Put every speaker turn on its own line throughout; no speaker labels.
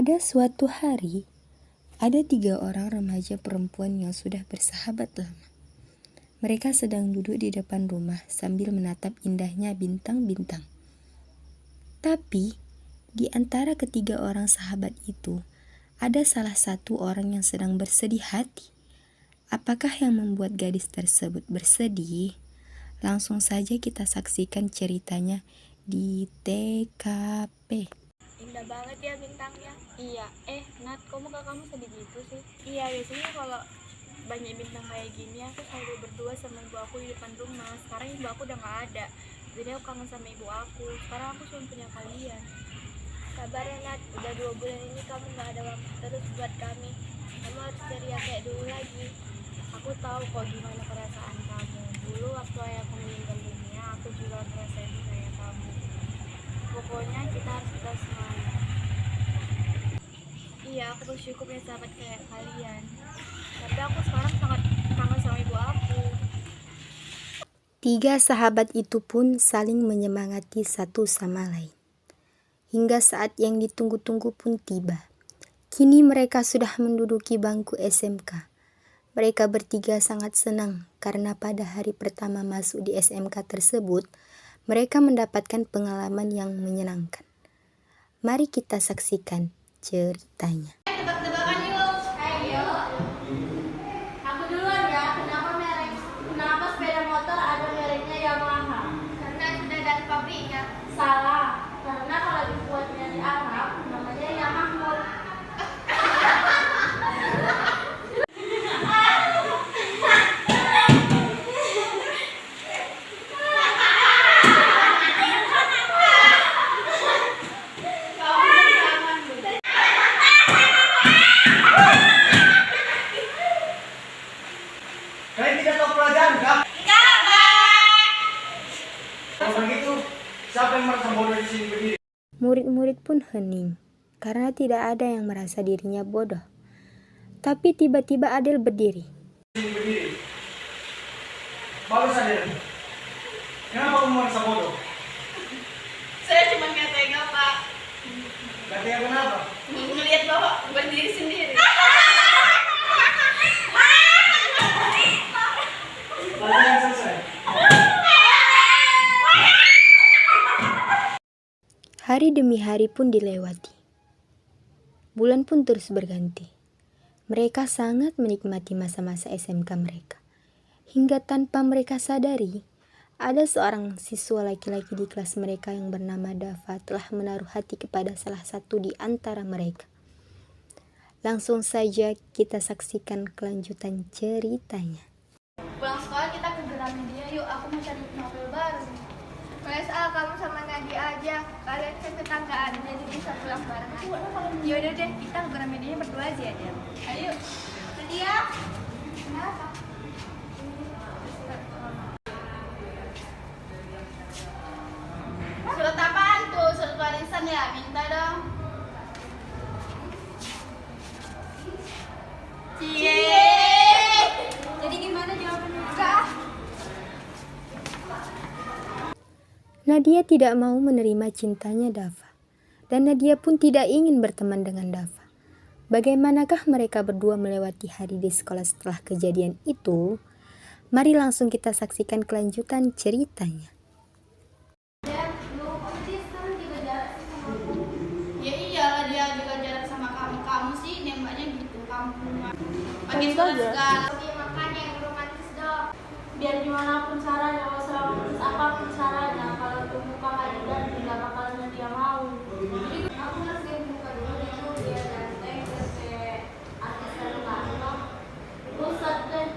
Pada suatu hari, ada 3 orang remaja perempuan yang sudah bersahabat lama. Mereka sedang duduk di depan rumah sambil menatap indahnya bintang-bintang. Tapi, di antara ketiga orang sahabat itu, ada salah satu orang yang sedang bersedih hati. Apakah yang membuat gadis tersebut bersedih? Langsung saja kita saksikan ceritanya di TKP.
Indah banget ya bintangnya.
Iya, Nat, kok muka kamu sedih gitu sih?
Iya, biasanya kalau banyak bintang kayak gini aku selalu berdua sama ibu aku di depan rumah. Sekarang ibu aku udah gak ada, jadi aku kangen sama ibu aku. Sekarang aku cuma punya kalian.
Sabar ya Nat, udah 2 bulan ini kamu gak ada waktu terus buat kami. Kamu harus ceria kayak dulu lagi.
Aku tahu kok gimana perasaan kamu. Dulu waktu ayahku meninggal dunia, aku juga ngerasain kayak kamu. Pokoknya kita harus tetap semangat. Iya, aku bersyukur punya sahabat kayak kalian. Tapi aku sekarang sangat kangen sama ibu aku.
3 sahabat itu pun saling menyemangati satu sama lain. Hingga saat yang ditunggu-tunggu pun tiba. Kini mereka sudah menduduki bangku SMK. Mereka bertiga sangat senang karena pada hari pertama masuk di SMK tersebut, mereka mendapatkan pengalaman yang menyenangkan. Mari kita saksikan ceritanya.
Tebak-tebakan yuk. Ayo. Aku duluan ya. Kenapa sepeda motor ada mereknya Yamaha? Karena sudah dari pabriknya. Salah. Karena kalau dibuatnya di Arab, namanya Yamaha.
Kalian tidak tahu pelajaran kah? Kalau begitu, siapa yang merasa bodoh di sini berdiri?
Murid-murid pun hening karena tidak ada yang merasa dirinya bodoh. Tapi tiba-tiba Adel berdiri.
Di sini berdiri. Bagus Adel. Kenapa kamu merasa bodoh?
Saya cuma nggak tega, Pak.
Gak tega kenapa?
Melihat Bapak berdiri sendiri.
Pelajaran selesai.
Hari demi hari pun dilewati. Bulan pun terus berganti. Mereka sangat menikmati masa-masa SMK mereka. Hingga tanpa mereka sadari, ada seorang siswa laki-laki di kelas mereka yang bernama Dava telah menaruh hati kepada salah satu di antara mereka. Langsung saja kita saksikan kelanjutan ceritanya.
Pulang sekolah kita ke Gramedia yuk. Aku mau cari novel baru. PSA kamu sama Nadia aja. Kalian kan tetanggaan, jadi bisa pulang bareng.
Yaudah deh, kita ke Gramedia berdua aja ya, Del.
Ayo. Nadia. Kenapa?
Surat apaan tuh? Surat warisan ya? Minta dong. Cie.
Jadi gimana jawabannya? Enggak.
Nadia tidak mau menerima cintanya Dava. Dan Nadia pun tidak ingin berteman dengan Dava. Bagaimanakah mereka berdua melewati hari di sekolah setelah kejadian itu? Mari langsung kita saksikan kelanjutan ceritanya.
Ya iyalah, dia juga jarak sama kamu. Kamu sih nembaknya gitu, kamu. Pakai surat segala.
Makanya yang romantis dong. Biar gimana pun caranya, kalau seromantis apapun caranya, kalau untuk muka nggak diganti nggak bakalan dia mau. Jadi aku harus ganti muka dulu gitu biar ganteng terus kayak artis terkenal. Buset deh.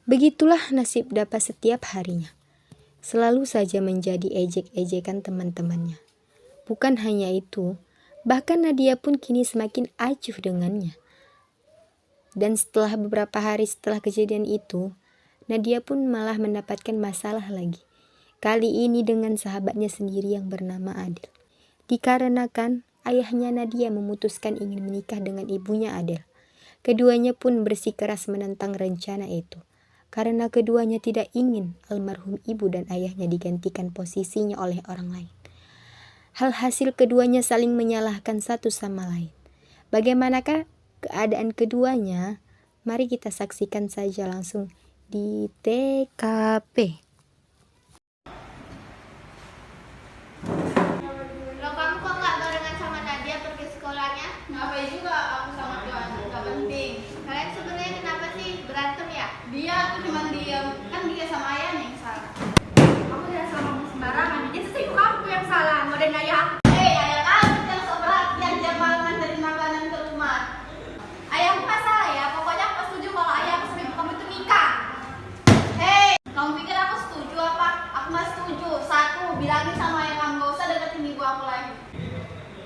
Begitulah nasib Dava setiap harinya. Selalu saja menjadi ejek-ejekan teman-temannya. Bukan hanya itu, bahkan Nadia pun kini semakin acuh dengannya. Dan setelah beberapa hari setelah kejadian itu, Nadia pun malah mendapatkan masalah lagi. Kali ini dengan sahabatnya sendiri yang bernama Adel. Dikarenakan ayahnya Nadia memutuskan ingin menikah dengan ibunya Adel. Keduanya pun bersikeras menentang rencana itu. Karena keduanya tidak ingin almarhum ibu dan ayahnya digantikan posisinya oleh orang lain. Hasil keduanya saling menyalahkan satu sama lain. Bagaimanakah keadaan keduanya? Mari kita saksikan saja langsung di TKP.
Loh, kamu kok nggak barengan sama Nadia pergi sekolahnya?
Ngapain juga aku sama Tuhan, gak penting.
Kalian sebenarnya kenapa sih berantem ya?
Dia tuh cuma diem, kan dia sama ayahnya yang salah.
Kamu udah sama ngomong sembarangan. Dia selingkuh kamu yang salah, ngodain ayah aku.
Hei, ayah kamu yang sok perhatian tiap malam nganterin makanan ke rumah.
Ayahmu nggak salah ya, pokoknya aku setuju kalau ayahku sama ibu kamu itu nikah.
Hei, kamu pikir aku setuju apa? Aku gak setuju. Satu, bilangin sama ayah kamu gak usah deketin ibu aku lagi.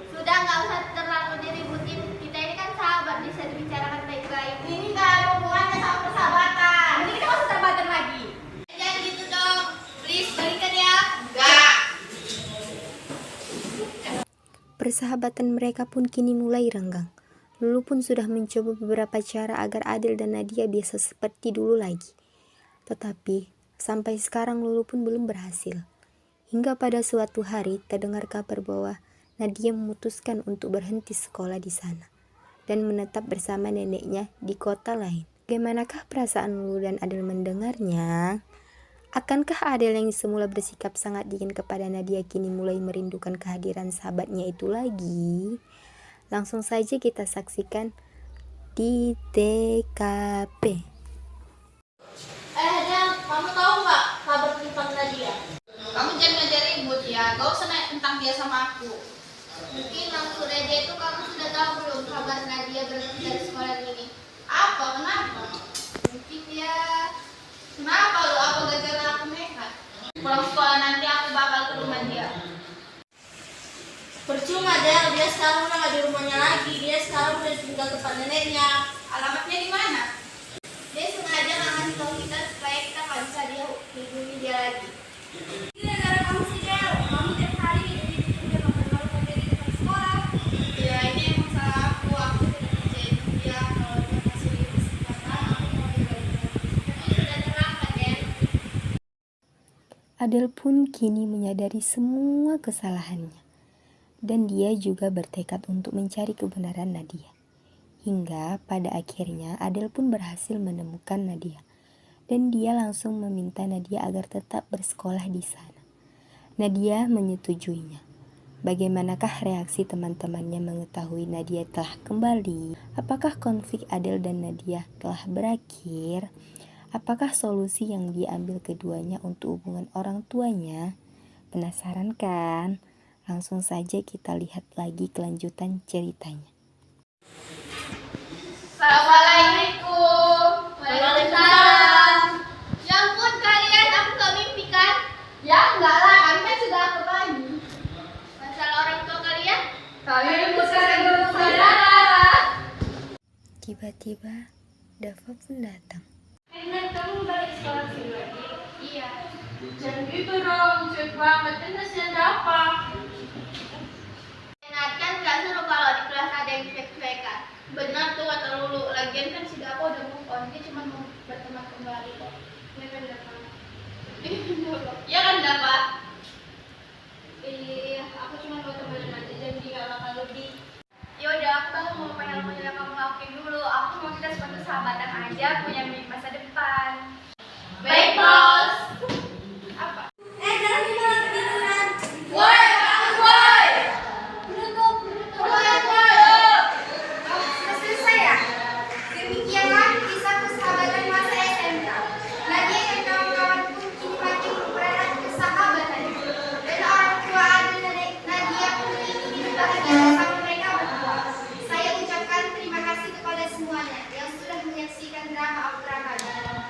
Sudah, nggak usah terlalu diributin. Kita ini kan sahabat, bisa dibicarakan baik-baik.
Ini gak ada hubungannya sama persahabatan.
Ini kita masih sahabatan lagi.
Jangan gitu dong, please balikan ya. Enggak.
Persahabatan mereka pun kini mulai renggang. Lulu pun sudah mencoba beberapa cara agar Adel dan Nadia bisa seperti dulu lagi. Tetapi sampai sekarang Lulu pun belum berhasil. Hingga pada suatu hari terdengar kabar bahwa Nadia memutuskan untuk berhenti sekolah di sana dan menetap bersama neneknya di kota lain. Bagaimanakah perasaan Lulu dan Adel mendengarnya? Akankah Adel yang semula bersikap sangat dingin kepada Nadia kini mulai merindukan kehadiran sahabatnya itu lagi? Langsung saja kita saksikan di TKP.
Del, kamu tahu nggak kabar tentang Nadia? Kamu jangan ngajar ribut ya, gak usah nanya tentang dia sama aku.
Mungkin maksud aja itu kamu sudah tahu belum kabar Nadia berhenti dari sekolah ini?
Apa? Kenapa?
Mungkin dia
Kenapa lu? Apa gara-gara aku nekat? Pulang sekolah nanti aku bakal ke rumah dia.
percuma Del, dia sekarang udah nggak di rumahnya lagi. Dia sekarang udah tinggal tempat neneknya.
Alamatnya di mana?
Dia sengaja nggak ngasih tahu kita supaya kita nggak bisa dia hubungi dia lagi. Gara-gara kamu sih Del, kamu tiap hari dia makan kerja di depan sekolah.
Ya ini emang salah aku. Aku tidak percaya dia kalau dia masih di kesempatan aku mau balik.
Tapi sudah terlambat Del.
Adel pun kini menyadari semua kesalahannya. Dan dia juga bertekad untuk mencari kebenaran Nadia. Hingga pada akhirnya Adel pun berhasil menemukan Nadia. Dan dia langsung meminta Nadia agar tetap bersekolah di sana. Nadia menyetujuinya. Bagaimanakah reaksi teman-temannya mengetahui Nadia telah kembali? Apakah konflik Adel dan Nadia telah berakhir? Apakah solusi yang diambil keduanya untuk hubungan orang tuanya? Penasaran kan? Langsung saja kita lihat lagi kelanjutan ceritanya.
Assalamualaikum.
Waalaikumsalam. Ya ampun kalian, aku gak mimpi kan?
Ya enggak lah, kami kan sudah akur lagi.
Masalah orang tua kalian?
Kami memutuskan untuk saudara.
Tiba-tiba Dava pun datang.
Karena kamu balik sekolah sini lagi? Iya.
Jangan gitu dong, cuek banget. Kan kasihan Dava.
Nat, kan gak seru kalau di kelas ada yang cuek-cuekan.
Benar tuh kata Lulu. Lagian kan si Dava udah move on. Dia cuma mau berteman kembali kok.
Ya kan Dava?
Ya kan Dava?
Iya, aku cuma mau temenin aja, jadi gak bakal lebih.
Ya udah, aku tahu mau apa yang kamu lakuin dulu. Aku mau kita seperti sahabatan aja, punya masa depan.
Baik, Bos.
Apa?
Jangan dimakan ketiduran.
Woi, bangun woi.
Duduk. Sudah selesai ya? Demikianlah kisah persahabatan masa SMK. Nadia dan kawan-kawan pun kini makin mempererat persahabatan. Dan orang tua Adel dan Nadia pun ingin bahagia bersama mereka berdua. Saya ucapkan terima kasih kepada semuanya yang sudah menyaksikan drama Abdurrahman.